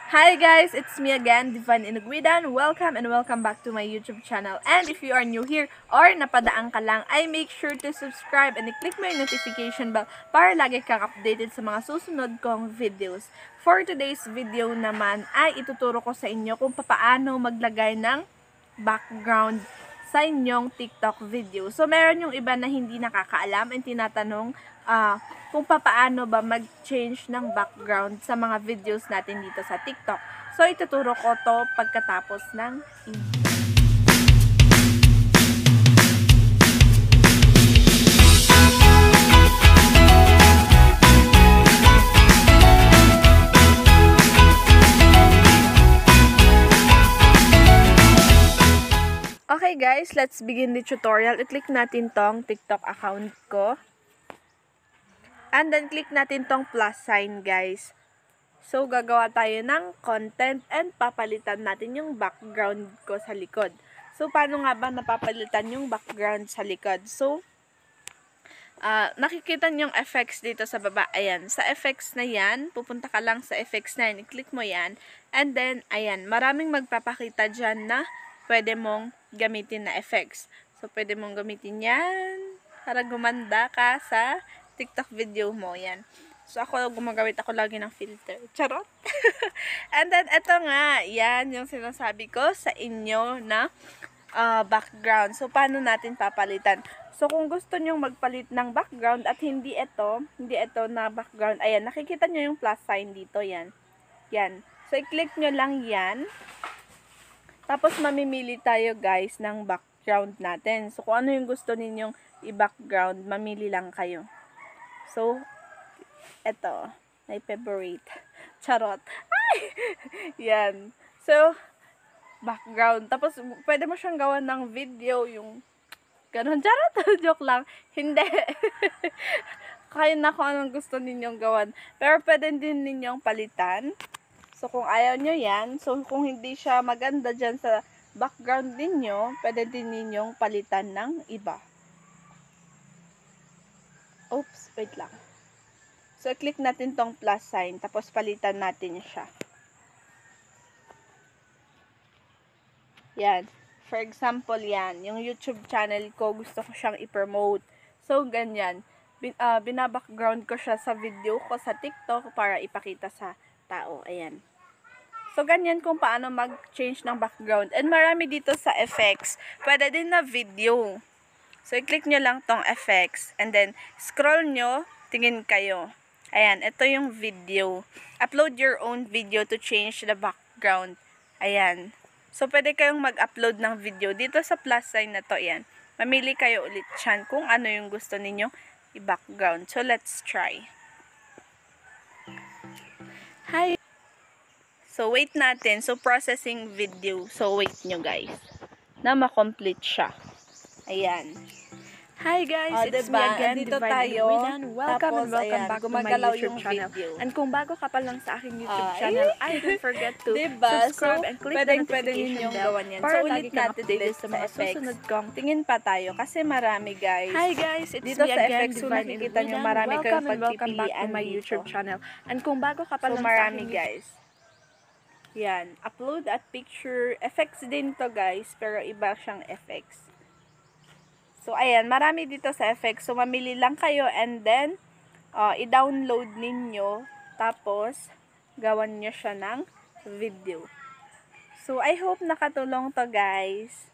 Hi guys, it's me again, Divine Inuguidan. Welcome and welcome back to my YouTube channel. And if you are new here or napadaan ka lang, ay make sure to subscribe and i-click mo yung notification bell para lagi kang updated sa mga susunod kong videos. For today's video naman ay ituturo ko sa inyo kung paano maglagay ng background sa inyong TikTok video. So meron yung iba na hindi nakakaalam and tinatanong kung paano ba mag-change ng background sa mga videos natin dito sa TikTok. So, ituturo ko to pagkatapos ng Okay guys, let's begin the tutorial. I-click natin tong TikTok account ko. And then, click natin tong plus sign, guys. So, gagawa tayo ng content and papalitan natin yung background ko sa likod. So, paano nga ba napapalitan yung background sa likod? So, nakikita nyo yung effects dito sa baba. Ayan. Sa effects na yan, pupunta ka lang sa effects na yan. I-click mo yan. And then, ayan. Maraming magpapakita dyan na pwede mong gamitin na effects. So, pwede mong gamitin yan para gumanda ka sa TikTok video mo, yan. So, ako gumagamit ako lagi ng filter. Charot! And then, eto nga, yan yung sinasabi ko sa inyo na background. So, paano natin papalitan? So, kung gusto nyong magpalit ng background at hindi ito na background, ayan, nakikita nyo yung plus sign dito, yan. Yan. So, i-click nyo lang yan. Tapos, mamimili tayo, guys, ng background natin. So, kung ano yung gusto ninyong i-background, mamili lang kayo. So, eto, my favorite. Charot. Ay! Yan. So, background. Tapos, pwede mo siyang gawan ng video, yung ganon. Charot. Joke lang. Hindi. Kaya na kung anong gusto ninyong gawan. Pero, pwede din ninyong palitan. So, kung ayaw nyo yan, so, kung hindi siya maganda dyan sa background ninyo, pwede din ninyong palitan ng iba. Oops, wait lang. So, click natin tong plus sign, tapos palitan natin siya. Yan. For example, yan. Yung YouTube channel ko, gusto ko siyang i-promote. So, ganyan. Binabackground ko siya sa video ko sa TikTok para ipakita sa tao. Ayan. So, ganyan kung paano mag-change ng background. And marami dito sa effects. Pwede din na video. So, i-click nyo lang tong effects. And then, scroll nyo, tingin kayo. Ayan, ito yung video. Upload your own video to change the background. Ayan. So, pwede kayong mag-upload ng video. Dito sa plus sign na to, ayan. Mamili kayo ulit dyan kung ano yung gusto ninyong i-background. So, let's try. Hi! So, wait natin. So, processing video. So, wait nyo, guys. Na ma-complete siya. Ayan. Hi guys, it's me again, Dito Divine tayo. Inuguidan. Welcome and welcome Ayan, back to my gumagalaw YouTube yung channel. video. And kung bago ka pa lang sa aking YouTube channel, I don't forget to Diba? subscribe So, and click the pwede notification ninyong bell gawan yan. para So, lagi ulit kang natin updated ulit sa sa mga effects. susunod kong tingin pa tayo kasi marami guys. Hi guys, it's Dito me sa again, effects, so Divine nakikita nyo Inuguidan. marami kayong Welcome and welcome back to pagpipilian my dito. YouTube channel. And kung bago ka pa So, lang sa marami aking guys. Yan. Upload at picture. Effects din to guys. Pero iba siyang effects. So, ayan. Marami dito sa effects. So, mamili lang kayo and then, i-download ninyo. Tapos, gawan nyo siya ng video. So, I hope nakatulong to guys.